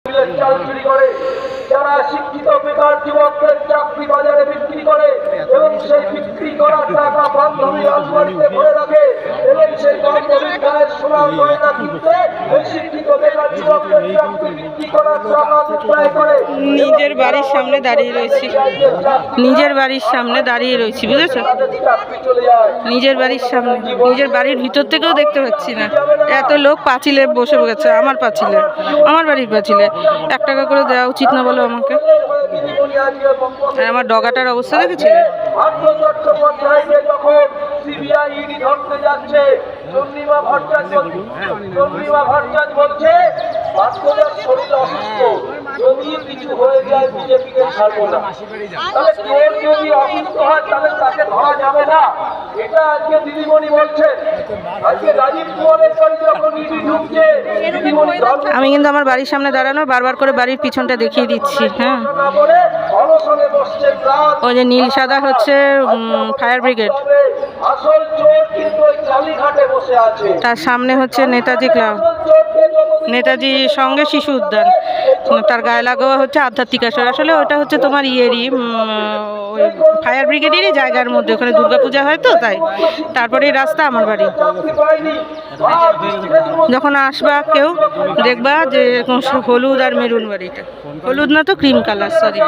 চাল চুরি করে, যারা শিক্ষিত বেকার যুবকদের চাকরি বাজারে বিক্রি করে এবং সেই বিক্রি করা টাকা বান্ধবী রাজবাড়িতে ভরে রাখে এবং সেই বান্ধবীর গায়ের সোনার গয়না কিনতে ওই শিক্ষিত বেকার যুবকদের চাকরি বিক্রি করার টাকা বিক্রয় করে। নিজের বাড়ির সামনে দাঁড়িয়ে রয়েছি, নিজের বাড়ির সামনে দাঁড়িয়ে রয়েছি, বুঝেছো? নিজের বাড়ির সামনে, নিজের বাড়ির ভিতর থেকেও দেখতে পাচ্ছি না, এত লোক পাঁচিলে বসে গেছে। আমার পাঁচিলে, আমার বাড়ির পাঁচিলে 1 টাকা করে দেওয়া উচিত না বলো আমাকে? আর আমার ডগাটার অবস্থা দেখেছিলে? যদি কিছু হয়ে যায় বিজেপিকে ছাড়বো না, তাহলে কেউ যদি অসুস্থ হয় তাহলে তাকে ধরা যাবে না, এটা আজকে দিদিমণি বলছেন। আজকে রাজীব কুমারের বাড়ি যখন ইডি ঢুকছে, আমি কিন্তু আমার বাড়ির সামনে দাঁড়ানো, বারবার করে বাড়ির পিছনটা দেখিয়ে দিচ্ছি। হ্যাঁ, ওই যে নীল সাদা হচ্ছে ফায়ার ব্রিগেড, আসল চোর কিন্তু ওই কালীঘাটে বসে আছে। তার সামনে হচ্ছে নেতাজি ক্লাব, নেতাজি সঙ্গে শিশু উদ্যান, তার গায়ে লাগোয়া হচ্ছে আধ্যাত্মিক আসর। আসলে ওটা হচ্ছে তোমার ইয়েরই ওই ফায়ার ব্রিগেডেরই জায়গার মধ্যে, ওখানে দুর্গাপূজা হয় তো, তাই। তারপরে রাস্তা আমার বাড়ি। যখন আসবা কেউ দেখবা যে হলুদ আর মেরুন বাড়িটা, হলুদ না তো ক্রিম কালার, সরি,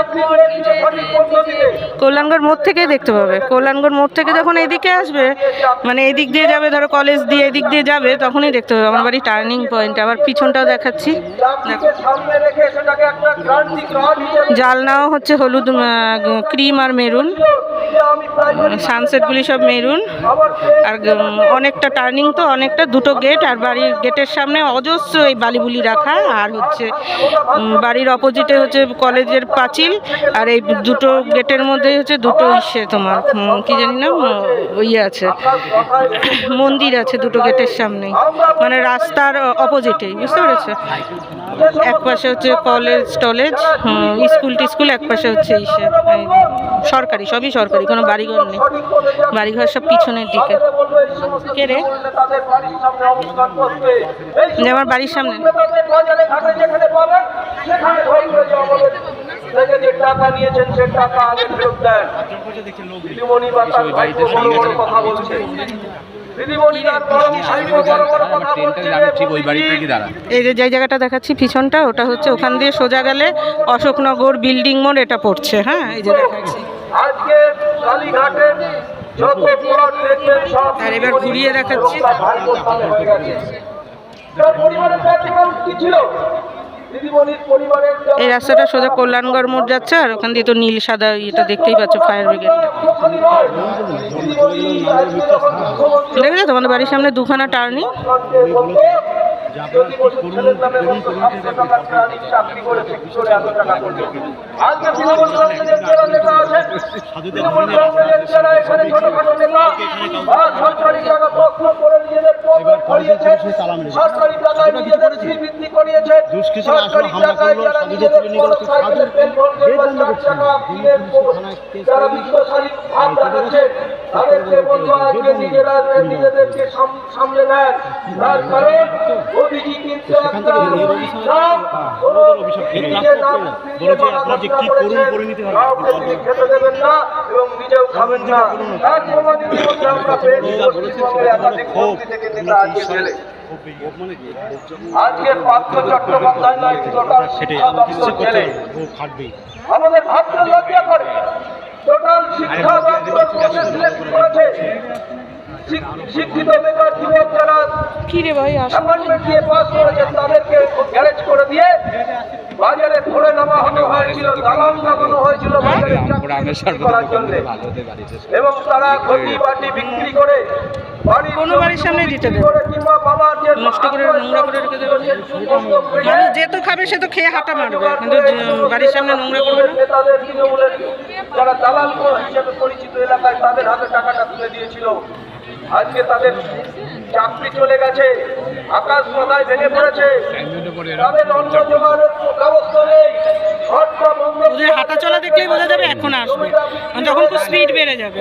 কল্যাণগড় মোড় থেকে দেখতে পাবে। কল্যাণগড় মোড় থেকে যখন এদিকে আসবে, মানে এদিক দিয়ে যাবে, ধরো কলেজ দিয়ে এদিক দিয়ে যাবে, তখনই দেখতে পাবে আমার বাড়ি টার্নিং পয়েন্ট। আবার পিছনটাও দেখাচ্ছি, জালনাও হচ্ছে হলুদ, ক্রিম আর মেরুন, সানসেটগুলি সব মেরুন। আর অনেকটা টার্নিং তো, অনেকটা, 2টো গেট, আর বাড়ির গেটের সামনে অজস্র এই বালিবুলি রাখা। আর হচ্ছে বাড়ির অপোজিটে হচ্ছে কলেজের পাঁচিল, আর এই 2টো গেটের মধ্যে হচ্ছে 2টো ইসে তোমার কি জানি না ইয়ে আছে, মন্দির আছে 2টো গেটের সামনেই, মানে রাস্তার অপোজিটেই, বুঝতে পেরেছো? এক পাশে হচ্ছে কলেজ টলেজ, স্কুল টিস্কুল, এক পাশে হচ্ছে ইসে সরকারি, সবই সরকারি, কোনো বাড়িঘর নেই, বাড়িঘর সব পিছনের দিকে। কে রে? যে আমার বাড়ির সামনে। টাকা নিয়েছেন সে টাকা আগে ফেরত দেন। দিদিমণি কথা বলছে, এই যে জায়গাটা দেখাচ্ছি পিছনটা, ওটা হচ্ছে ওখান দিয়ে সোজা গেলে অশোকনগর বিল্ডিং মোড় এটা পড়ছে। হ্যাঁ, এই যে দেখাচ্ছি। আজকে কালীঘাটে যত প্লট দেখবেন সব, আর এবার ঘুরিয়ে দেখাচ্ছি। পরিবারের ব্যাকগ্রাউন্ড কি ছিল? এই রাস্তাটা সোজা কল্যাণগড় মোড় যাচ্ছে, আর ওখান দিয়ে তো নীল সাদা এটা দেখতেই পাচ্ছ, ফায়ার ব্রিগেডটা। দেখেছো তোমাদের বাড়ির সামনে 2খানা টার্নিং। সামনে নেন, তার কারণ মোদিজি কিন্তু খেতে দেবেন না এবং নিজেও খাবেন না। আজকে পার্থ চট্টোপাধ্যায় নয়, আমাদের ভাবতে লজ্জা করে। টোটাল শিক্ষা শিক্ষিত বেকার যুবক যারা অ্যাপার্টমেন্ট দিয়ে পাস করেছে তাদেরকে গ্যারেজ করে দিয়ে বাজারে ধরে নামা হয়েছিল, দালাল লাগানো হয়েছিল বাজারে চাকরি করার জন্য, এবং তারা ঘটি বাটি বিক্রি করে কোনো বাড়ির সামনে দিতে দেবে, নষ্ট করে নোংরা করে রেখে দেবে। মানুষ যে তো খাবে সে তো খেয়ে হাঁটা মারবে, কিন্তু বাড়ির সামনে নোংরা করবে না। নেতাদের তৃণমূলের যারা দালাল হিসেবে পরিচিত এলাকায় তাদের হাতে টাকাটা তুলে দিয়েছিল, আজকে তাদের চাকরি চলে গেছে, আকাশ মাথায় ভেঙে পড়েছে, তাদের অন্য জোগাড়ের ব্যবস্থা নেই। হাঁটা চলা দেখলেই বোঝা যাবে এখন আসবে, যখন খুব স্পিড বেড়ে যাবে।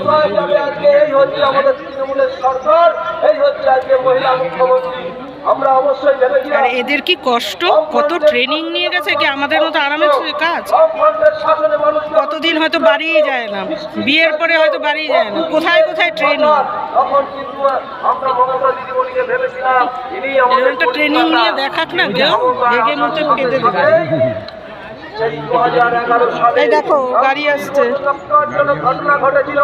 এই হচ্ছে আমাদের তৃণমূলের সরকার, এই হচ্ছে আজকে মহিলা মুখ্যমন্ত্রী। আমরা অবশ্যই ভেবেছিলাম আর এদের কি কষ্ট, কত ট্রেনিং নিয়ে গেছে কি আমাদের মতো আরামের কাজ? বামফ্রন্টের শাসনে মানুষ কতদিন হয়তো বাড়িই যায় না, বিয়ের পরে হয়তো বাড়িই যায় না, কোথায় কোথায় ট্রেনিং। তখন কিন্তু আমরা মমতা দিদিমণিকে ভেবেছিলাম ইনি আমাদের একটা ট্রেনিং নিয়ে দেখাক না, কেউ ভেগে মুখে কেঁদে দেবে। সেই 2011 সালে এই দেখো গাড়ি আসছে। ঘটনা ঘটেছিল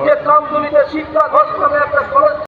যে কামদুনিতে শিক্ষা ঘোষ নামে একটা কলেজ